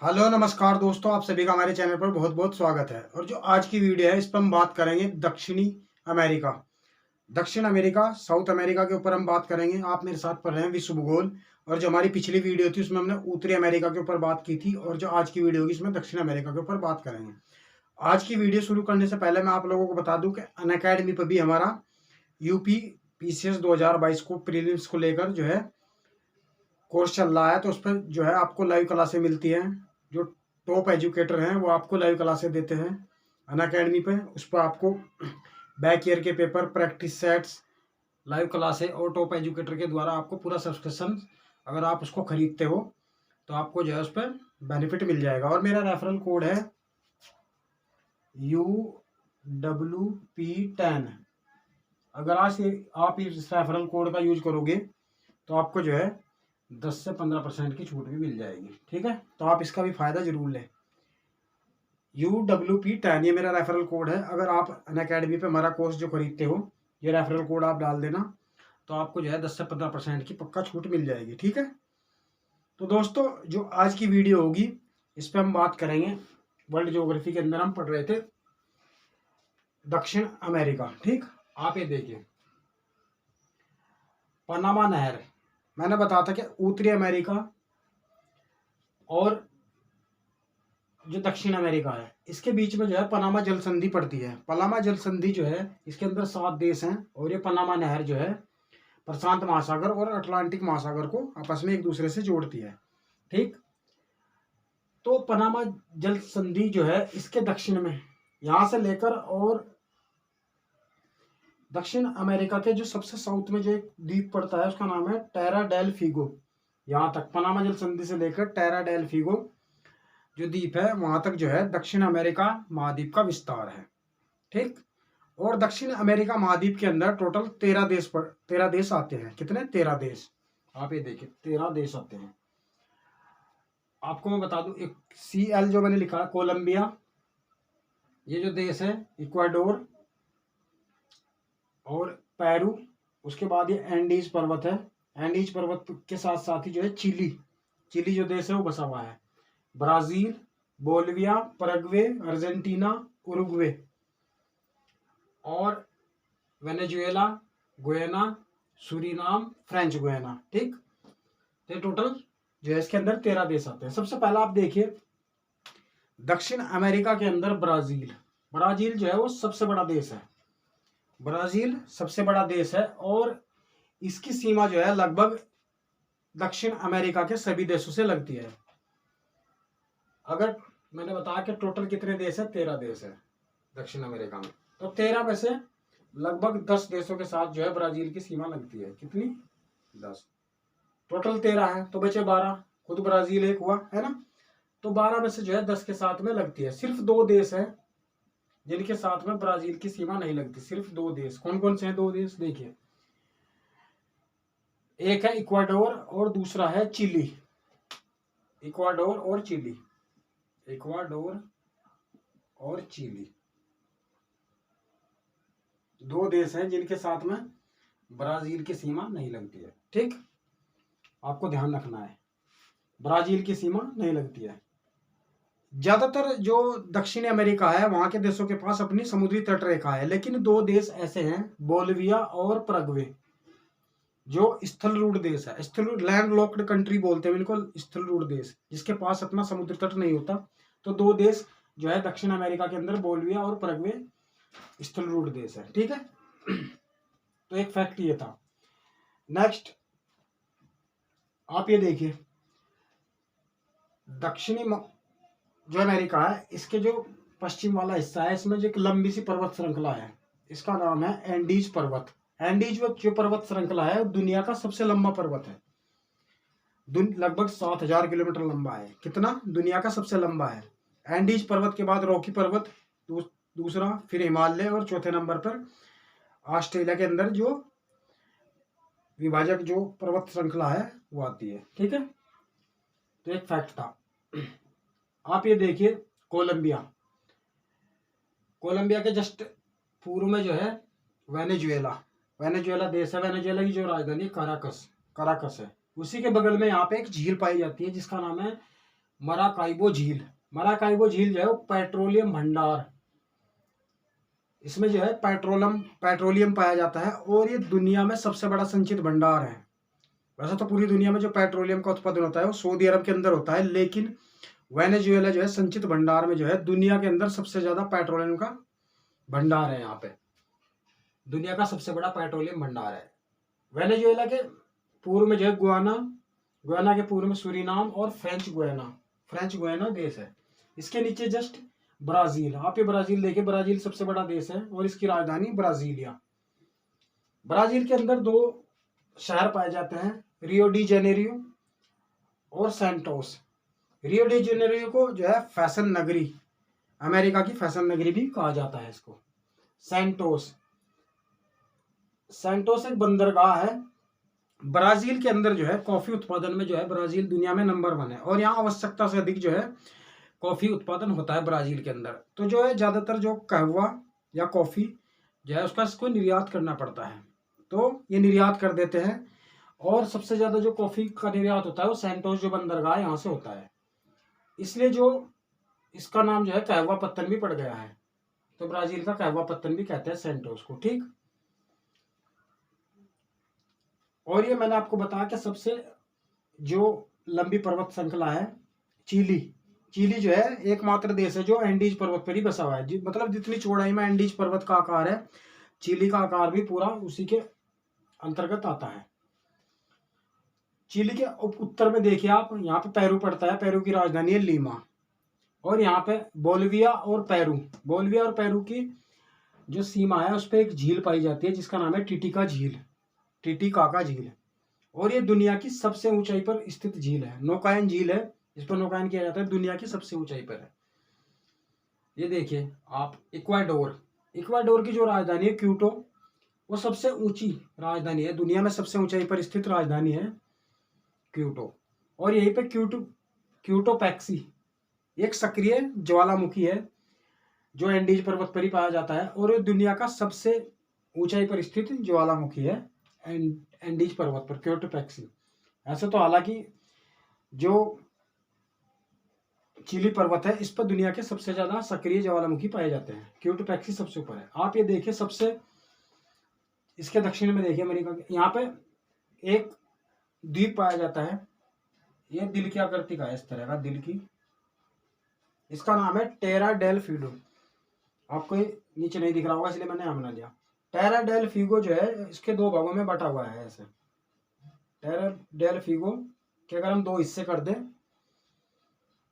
Hello नमस्कार दोस्तों, आप सभी का हमारे चैनल पर बहुत बहुत स्वागत है। और जो आज की वीडियो है इस पर हम बात करेंगे दक्षिणी अमेरिका, दक्षिण अमेरिका, साउथ अमेरिका के ऊपर हम बात करेंगे। आप मेरे साथ पढ़ रहे हैं विश्व भूगोल। और जो हमारी पिछली वीडियो थी उसमें हमने उत्तरी अमेरिका के ऊपर बात की थी, और जो आज की वीडियो होगी इसमें दक्षिण अमेरिका के ऊपर बात करेंगे। आज की वीडियो शुरू करने से पहले मैं आप लोगों को बता दूं कि अनअकैडमी पर भी हमारा यूपी पीसीएस 2022 को प्रीलिम्स को लेकर जो है कोर्स चल रहा है। तो उस पर जो है आपको लाइव क्लासें मिलती हैं। जो टॉप एजुकेटर हैं वो आपको लाइव क्लासें देते हैं अनअकैडमी पे। उस पर आपको बैक ईयर के पेपर, प्रैक्टिस सेट्स, लाइव क्लासें और टॉप एजुकेटर के द्वारा आपको पूरा सब्सक्रिप्शन, अगर आप उसको खरीदते हो तो आपको जो है उस पर बेनिफिट मिल जाएगा। और मेरा रेफरल कोड है UWP10। अगर आज से आप इस रेफरल कोड का यूज करोगे तो आपको जो है 10 से 15% की छूट भी मिल जाएगी। ठीक है, तो आप इसका भी फायदा जरूर लें। UWP10 ये मेरा रेफरल कोड है। अगर आप अनअकैडमी पे हमारा कोर्स जो खरीदते हो, ये रेफरल कोड आप डाल देना तो आपको जो है 10 से 15% की पक्का छूट मिल जाएगी। ठीक है, तो दोस्तों जो आज की वीडियो होगी इस पर हम बात करेंगे। वर्ल्ड ज्योग्राफी के अंदर हम पढ़ रहे थे दक्षिण अमेरिका। ठीक, आप ये देखिए, पनामा नहर, मैंने बताया था कि उत्तरी अमेरिका और जो दक्षिण अमेरिका है इसके बीच में जो है पनामा जल संधि पड़ती है। पनामा जल संधि जो है इसके अंदर 7 देश हैं, और ये पनामा नहर जो है प्रशांत महासागर और अटलांटिक महासागर को आपस में एक दूसरे से जोड़ती है। ठीक, तो पनामा जल संधि जो है इसके दक्षिण में, यहां से लेकर और दक्षिण अमेरिका के जो सबसे साउथ में जो एक द्वीप पड़ता है उसका नाम है टेरा डेल फिगो। यहाँ तक पनामा जल संधि से लेकर टेरा डेल फिगो जो द्वीप है वहां तक जो है दक्षिण अमेरिका महाद्वीप का विस्तार है। ठीक, और दक्षिण अमेरिका महाद्वीप के अंदर टोटल 13 देश आते हैं। कितने? 13 देश। आप ये देखिए 13 देश आते हैं। आपको मैं बता दूं, एक CL जो मैंने लिखा है, कोलंबिया, ये जो देश है, इक्वाडोर और पेरू। उसके बाद ये एंडीज पर्वत है। एंडीज पर्वत के साथ साथ ही जो है चिली, चिली जो देश है वो बसा हुआ है। ब्राजील, बोलिविया, परग्वे, अर्जेंटीना, उरुग्वे और Venezuela, Guyana, Suriname, French Guiana. ठीक, तो टोटल जो है इसके अंदर 13 देश आते हैं। सबसे पहला आप देखिए दक्षिण अमेरिका के अंदर ब्राजील। ब्राजील जो है वो सबसे बड़ा देश है। ब्राजील सबसे बड़ा देश है और इसकी सीमा जो है लगभग दक्षिण अमेरिका के सभी देशों से लगती है। अगर मैंने बताया कि टोटल कितने देश है, 13 देश है दक्षिण अमेरिका में, तो 13 में से लगभग 10 देशों के साथ जो है ब्राजील की सीमा लगती है। कितनी? 10। टोटल 13 है तो बचे 12, खुद ब्राजील एक हुआ है ना। तो 12 में से जो है 10 के साथ में लगती है। सिर्फ 2 देश है जिनके साथ में ब्राजील की सीमा नहीं लगती। सिर्फ 2 देश। कौन कौन से हैं 2 देश? देखिए, एक है इक्वाडोर और दूसरा है चिली। इक्वाडोर और चिली, इक्वाडोर और चिली 2 देश हैं जिनके साथ में ब्राजील की सीमा नहीं लगती है। ठीक, आपको ध्यान रखना है, ब्राजील की सीमा नहीं लगती है। ज्यादातर जो दक्षिणी अमेरिका है वहां के देशों के पास अपनी समुद्री तट रेखा है, लेकिन 2 देश ऐसे हैं, बोलिविया और परग्वे, जो स्थल रूढ़ देश है। स्थल लैंड लॉक्ड कंट्री बोलते हैं इनको, स्थल रूढ़ देश, जिसके पास अपना समुद्र तट नहीं होता। तो 2 देश जो है दक्षिण अमेरिका के अंदर, बोलिविया और परग्वे, स्थल रूढ़ देश है। ठीक है, तो एक फैक्ट ये था। नेक्स्ट आप ये देखिए, दक्षिणी जो अमेरिका है इसके जो पश्चिम वाला हिस्सा है इसमें जो एक लंबी सी पर्वत श्रृंखला है, इसका नाम है एंडीज पर्वत। एंडीज जो पर्वत श्रृंखला है दुनिया का सबसे लंबा पर्वत है। लगभग 7,000 किलोमीटर लंबा है। कितना? दुनिया का सबसे लंबा है। एंडीज पर्वत के बाद रॉकी पर्वत दूसरा, फिर हिमालय, और चौथे नंबर पर ऑस्ट्रेलिया के अंदर जो विभाजक जो पर्वत श्रृंखला है वो आती है। ठीक है, तो एक फैक्ट था। आप ये देखिए कोलंबिया, कोलंबिया के जस्ट पूर्व में जो है वेनेजुएला, वेनेजुएला देश है। वेनेजुएला की जो राजधानी कराकस है। उसी के बगल में यहाँ पे एक झील पाई जाती है जिसका नाम है मराकाइबो झील। मराकाइबो झील जो है वो पेट्रोलियम भंडार, इसमें जो है पेट्रोलियम पाया जाता है और ये दुनिया में सबसे बड़ा संचित भंडार है। वैसे तो पूरी दुनिया में जो पेट्रोलियम का उत्पादन होता है वो सऊदी अरब के अंदर होता है, लेकिन वेनेजुएला जो है संचित भंडार में जो है दुनिया के अंदर सबसे ज्यादा पेट्रोलियम का भंडार है। यहाँ पे दुनिया का सबसे बड़ा पेट्रोलियम भंडार है। वेनेजुएला के पूर्व में जो है गुयाना के पूर्व में सूरीनाम और फ्रेंच गुयाना देश है। इसके नीचे जस्ट ब्राजील। आप ये ब्राजील देखिए, ब्राजील सबसे बड़ा देश है और इसकी राजधानी ब्राजीलिया। ब्राजील के अंदर 2 शहर पाए जाते हैं, रियो डी जेनेरियो और सैंटोस। रियो डी जेनेरियो को जो है फैशन नगरी, अमेरिका की फैशन नगरी भी कहा जाता है इसको। सैंटोस एक बंदरगाह है। ब्राजील के अंदर जो है कॉफी उत्पादन में जो है ब्राजील दुनिया में नंबर 1 है और यहाँ आवश्यकता से अधिक जो है कॉफी उत्पादन होता है ब्राजील के अंदर। तो जो है ज्यादातर जो कहवा या कॉफी जो है उसका इसको निर्यात करना पड़ता है, तो ये निर्यात कर देते हैं। और सबसे ज्यादा जो कॉफी का निर्यात होता है वो सैंटोस जो बंदरगाह है यहाँ से होता है, इसलिए जो इसका नाम जो है कहवा पत्तन भी पड़ गया है। तो ब्राजील का कहवा पत्तन भी कहते हैं सैंटोस को, ठीक। और ये मैंने आपको बताया कि सबसे जो लंबी पर्वत श्रृंखला है चिली जो है एकमात्र देश है जो एंडीज पर्वत पर ही बसा हुआ है। मतलब जितनी चौड़ाई में एंडीज पर्वत का आकार है, चिली का आकार भी पूरा उसी के अंतर्गत आता है। चिली के उत्तर में देखिए आप, यहाँ पे पेरू पड़ता है, पेरू की राजधानी है लीमा। और यहाँ पे बोलिविया और पेरू की जो सीमा है उस पर एक झील पाई जाती है जिसका नाम है टिटिकाका झील। और ये दुनिया की सबसे ऊंचाई पर स्थित झील है, नौकायन झील है, इस पर नौकायन किया जाता है, दुनिया की सबसे ऊंचाई पर है। ये देखिए आप, इक्वाडोर की जो राजधानी है क्यूटो, वो सबसे ऊंची राजधानी है, दुनिया में सबसे ऊंचाई पर स्थित राजधानी है क्यूटो। और यहीं पे क्यूटो पैक्सी एक सक्रिय ज्वालामुखी है जो एंडीज पर्वत पर ही पाया जाता है और ये दुनिया का सबसे ऊंचाई पर स्थित ज्वालामुखी है एंडीज पर्वत पर, क्यूटो पैक्सी। ऐसे तो हालांकि जो चिली पर्वत है इस पर दुनिया के सबसे ज्यादा सक्रिय ज्वालामुखी पाए जाते हैं, क्यूटो पैक्सी सबसे ऊपर है। आप ये देखिए, सबसे इसके दक्षिण में देखिए अमेरिका के, यहाँ पे एक द्वीप पाया जाता है, ये दिल की आकृति का है, इस तरह का दिल की, इसका नाम है टेरा डेल फ्यूगो। आपको नीचे नहीं दिख रहा होगा इसलिए मैंने नाम बना लिया। टेरा डेल फ्यूगो जो है इसके 2 भागों में बटा हुआ है ऐसे। टेरा डेल फ्यूगो के अगर हम 2 हिस्से कर दें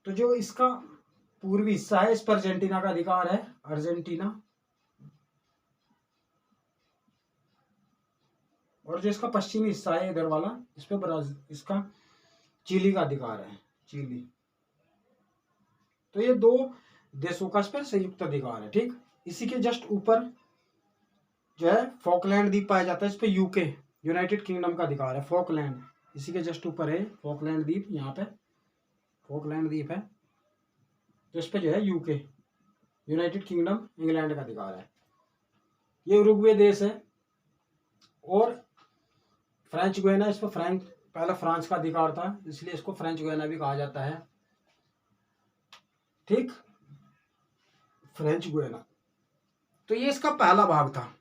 तो जो इसका पूर्वी हिस्सा है इस पर अर्जेंटीना का अधिकार है, अर्जेंटीना। और जो इसका पश्चिमी हिस्सा है इधर वाला, इस पर इसका चिली का अधिकार है, चिली। तो ये 2 देशों का इस पर संयुक्त अधिकार है, ठीक। इसी के जस्ट ऊपर जो है फॉकलैंड द्वीप पाया जाता है, इस पे यूके यूनाइटेड किंगडम का अधिकार है। फॉकलैंड इसी के जस्ट ऊपर है, फॉकलैंड द्वीप, यहाँ पे फॉकलैंड द्वीप है, तो इस पे जो है यूके यूनाइटेड किंगडम इंग्लैंड का अधिकार है। ये उरुग्वे देश है और फ्रेंच गुयाना, इस पर पहला फ्रांस का अधिकार था इसलिए इसको फ्रेंच गुयाना भी कहा जाता है, ठीक, फ्रेंच गुयाना। तो ये इसका पहला भाग था,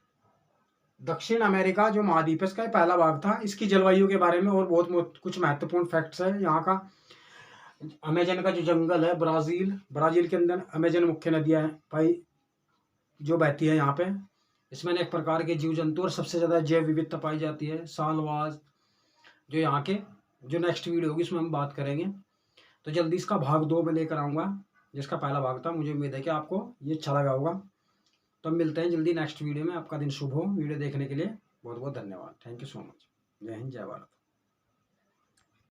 दक्षिण अमेरिका जो महाद्वीप है इसका पहला भाग था। इसकी जलवायु के बारे में और बहुत कुछ महत्वपूर्ण फैक्ट्स है। यहाँ का अमेजन का जो जंगल है, ब्राजील के अंदर अमेजन मुख्य नदियाँ पाई जो बहती है यहाँ पे, इसमें अनेक प्रकार के जीव जंतु और सबसे ज़्यादा जैव विविधता पाई जाती है, सालवाज जो यहाँ के, जो नेक्स्ट वीडियो होगी उसमें हम बात करेंगे। तो जल्दी इसका भाग 2 में लेकर आऊँगा, जिसका पहला भाग था। मुझे उम्मीद है कि आपको ये अच्छा लगा होगा। तो हम मिलते हैं जल्दी नेक्स्ट वीडियो में। आपका दिन शुभ हो। वीडियो देखने के लिए बहुत बहुत धन्यवाद। Thank you so much. जय हिंद, जय भारत।